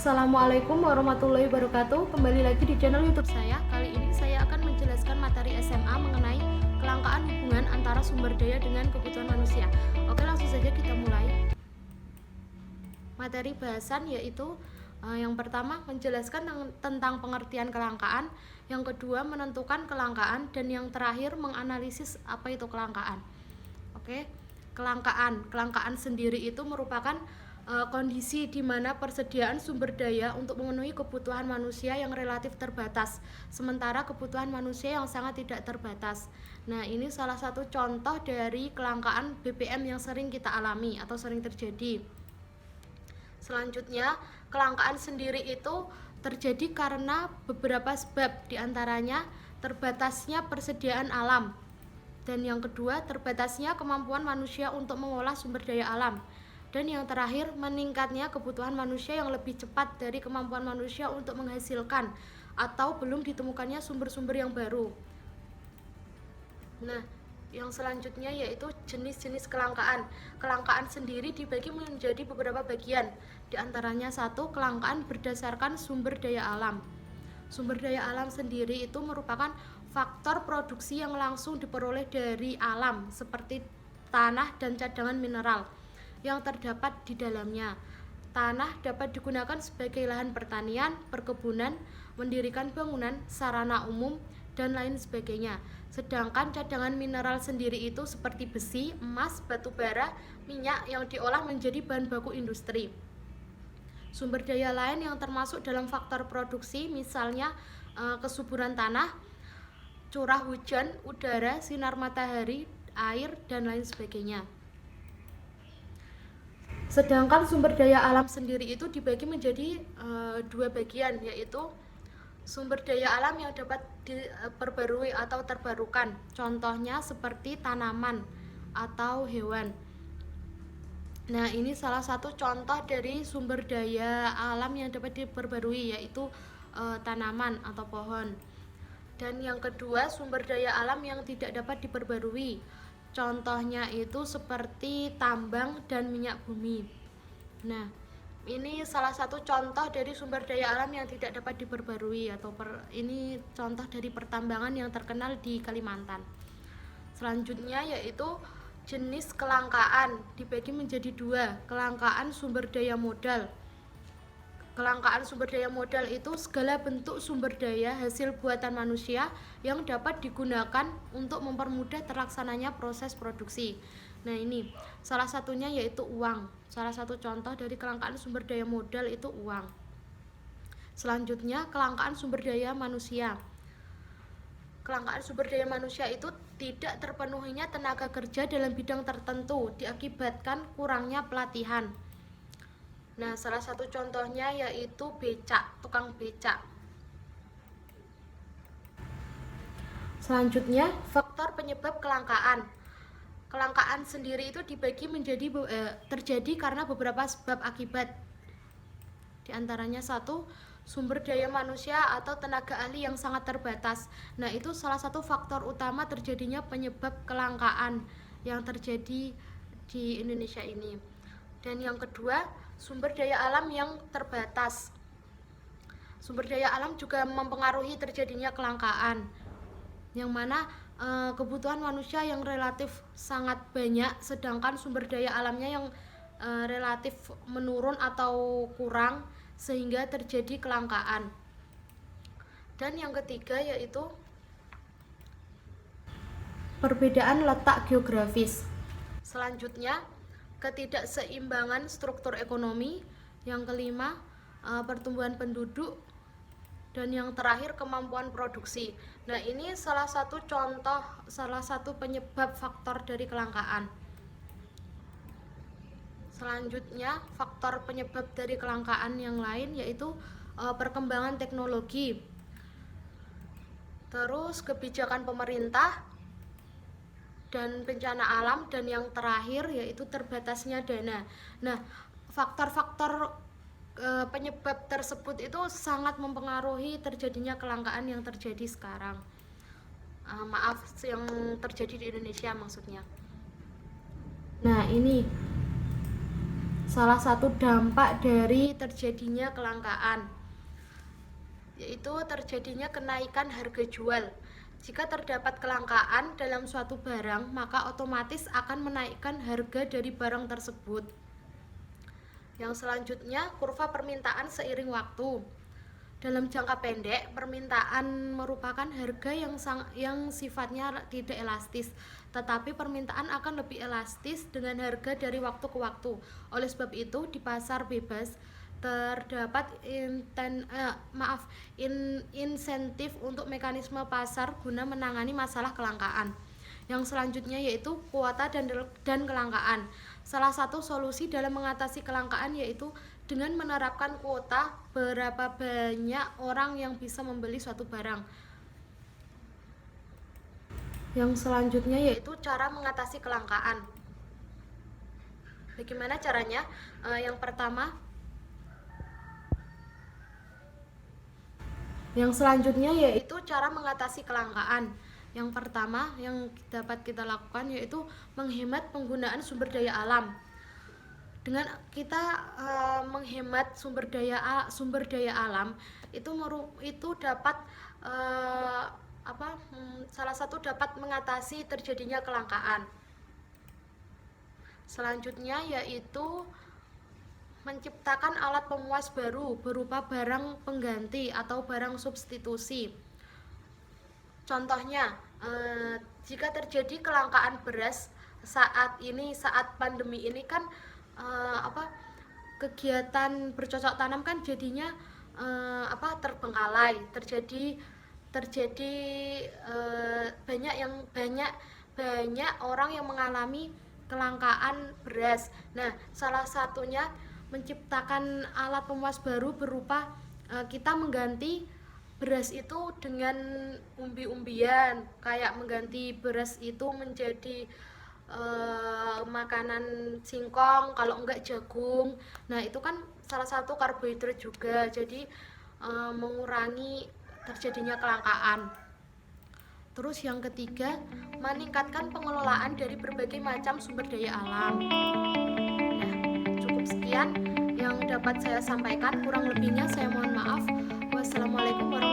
Assalamualaikum warahmatullahi wabarakatuh. Kembali lagi di channel YouTube saya. Kali ini saya akan menjelaskan materi SMA mengenai kelangkaan hubungan antara sumber daya dengan kebutuhan manusia. Oke, langsung saja kita mulai. Materi bahasan yaitu yang pertama menjelaskan tentang pengertian kelangkaan, yang kedua menentukan kelangkaan, dan yang terakhir menganalisis apa itu kelangkaan. Oke, kelangkaan sendiri itu merupakan kondisi di mana persediaan sumber daya untuk memenuhi kebutuhan manusia yang relatif terbatas, sementara kebutuhan manusia yang sangat tidak terbatas. Nah, ini salah satu contoh dari kelangkaan BBM yang sering kita alami atau sering terjadi. Selanjutnya, kelangkaan sendiri itu terjadi karena beberapa sebab, diantaranya terbatasnya persediaan alam, dan yang kedua terbatasnya kemampuan manusia untuk mengolah sumber daya alam, dan yang terakhir meningkatnya kebutuhan manusia yang lebih cepat dari kemampuan manusia untuk menghasilkan atau belum ditemukannya sumber-sumber yang baru. Nah, yang selanjutnya yaitu jenis-jenis kelangkaan. Kelangkaan sendiri dibagi menjadi beberapa bagian. Di antaranya satu, kelangkaan berdasarkan sumber daya alam. Sumber daya alam sendiri itu merupakan faktor produksi yang langsung diperoleh dari alam seperti tanah dan cadangan mineral yang terdapat di dalamnya. Tanah dapat digunakan sebagai lahan pertanian, perkebunan, mendirikan bangunan, sarana umum, dan lain sebagainya. Sedangkan cadangan mineral sendiri itu seperti besi, emas, batu bara, minyak yang diolah menjadi bahan baku industri. Sumber daya lain yang termasuk dalam faktor produksi misalnya kesuburan tanah, curah hujan, udara, sinar matahari, air, dan lain sebagainya. Sedangkan sumber daya alam sendiri itu dibagi menjadi dua bagian, yaitu sumber daya alam yang dapat diperbarui atau terbarukan. Contohnya seperti tanaman atau hewan. Nah, ini salah satu contoh dari sumber daya alam yang dapat diperbarui, yaitu tanaman atau pohon. Dan yang kedua, sumber daya alam yang tidak dapat diperbarui. Contohnya itu seperti tambang dan minyak bumi. Nah, ini salah satu contoh dari sumber daya alam yang tidak dapat diperbarui atau ini contoh dari pertambangan yang terkenal di Kalimantan. Selanjutnya yaitu jenis kelangkaan dibagi menjadi dua, kelangkaan sumber daya modal. Kelangkaan sumber daya modal itu segala bentuk sumber daya hasil buatan manusia yang dapat digunakan untuk mempermudah terlaksananya proses produksi. Nah, ini salah satunya yaitu uang. Salah satu contoh dari kelangkaan sumber daya modal itu uang. Selanjutnya, kelangkaan sumber daya manusia. Kelangkaan sumber daya manusia itu tidak terpenuhinya tenaga kerja dalam bidang tertentu diakibatkan kurangnya pelatihan. Nah, salah satu contohnya yaitu becak, tukang becak. Selanjutnya, faktor penyebab kelangkaan. Kelangkaan sendiri itu dibagi menjadi terjadi karena beberapa sebab akibat. Di antaranya satu, sumber daya manusia atau tenaga ahli yang sangat terbatas. Nah, itu salah satu faktor utama terjadinya penyebab kelangkaan yang terjadi di Indonesia ini. Dan yang kedua, sumber daya alam yang terbatas. Sumber daya alam juga mempengaruhi terjadinya kelangkaan, yang mana kebutuhan manusia yang relatif sangat banyak, sedangkan sumber daya alamnya yang relatif menurun atau kurang, sehingga terjadi kelangkaan. Dan yang ketiga yaitu perbedaan letak geografis. Selanjutnya, ketidakseimbangan struktur ekonomi. Yang kelima, pertumbuhan penduduk. Dan yang terakhir, kemampuan produksi. Nah, ini salah satu contoh, salah satu penyebab faktor dari kelangkaan. Selanjutnya, faktor penyebab dari kelangkaan yang lain yaitu perkembangan teknologi, terus kebijakan pemerintah, dan bencana alam, dan yang terakhir yaitu terbatasnya dana. Nah, faktor-faktor penyebab tersebut itu sangat mempengaruhi terjadinya kelangkaan yang terjadi sekarang. Maaf, yang terjadi di Indonesia maksudnya. Nah, ini salah satu dampak dari terjadinya kelangkaan, yaitu terjadinya kenaikan harga jual. Jika terdapat kelangkaan dalam suatu barang, maka otomatis akan menaikkan harga dari barang tersebut. Yang selanjutnya, kurva permintaan seiring waktu. Dalam jangka pendek, permintaan merupakan harga yang sifatnya tidak elastis, tetapi permintaan akan lebih elastis dengan harga dari waktu ke waktu. Oleh sebab itu, di pasar bebas terdapat insentif untuk mekanisme pasar guna menangani masalah kelangkaan. Yang selanjutnya yaitu kuota dan kelangkaan. Salah satu solusi dalam mengatasi kelangkaan yaitu dengan menerapkan kuota berapa banyak orang yang bisa membeli suatu barang. Yang selanjutnya yaitu cara mengatasi kelangkaan. Bagaimana caranya? Yang pertama, yang selanjutnya yaitu cara mengatasi kelangkaan. Yang pertama yang dapat kita lakukan yaitu menghemat penggunaan sumber daya alam. Dengan kita menghemat sumber daya alam itu dapat salah satu dapat mengatasi terjadinya kelangkaan. Selanjutnya yaitu menciptakan alat pemuas baru berupa barang pengganti atau barang substitusi. Contohnya, jika terjadi kelangkaan beras saat pandemi ini kan kegiatan bercocok tanam kan jadinya terbengkalai, terjadi banyak orang yang mengalami kelangkaan beras. Nah, salah satunya menciptakan alat pemuas baru berupa kita mengganti beras itu dengan umbi-umbian, kayak mengganti beras itu menjadi makanan singkong, kalau enggak jagung. Nah, itu kan salah satu karbohidrat juga, jadi mengurangi terjadinya kelangkaan. Terus yang ketiga, meningkatkan pengelolaan dari berbagai macam sumber daya alam. Nah, cukup sekian yang dapat saya sampaikan, kurang lebihnya saya mohon maaf. Wassalamualaikum warahmatullahi wabarakatuh.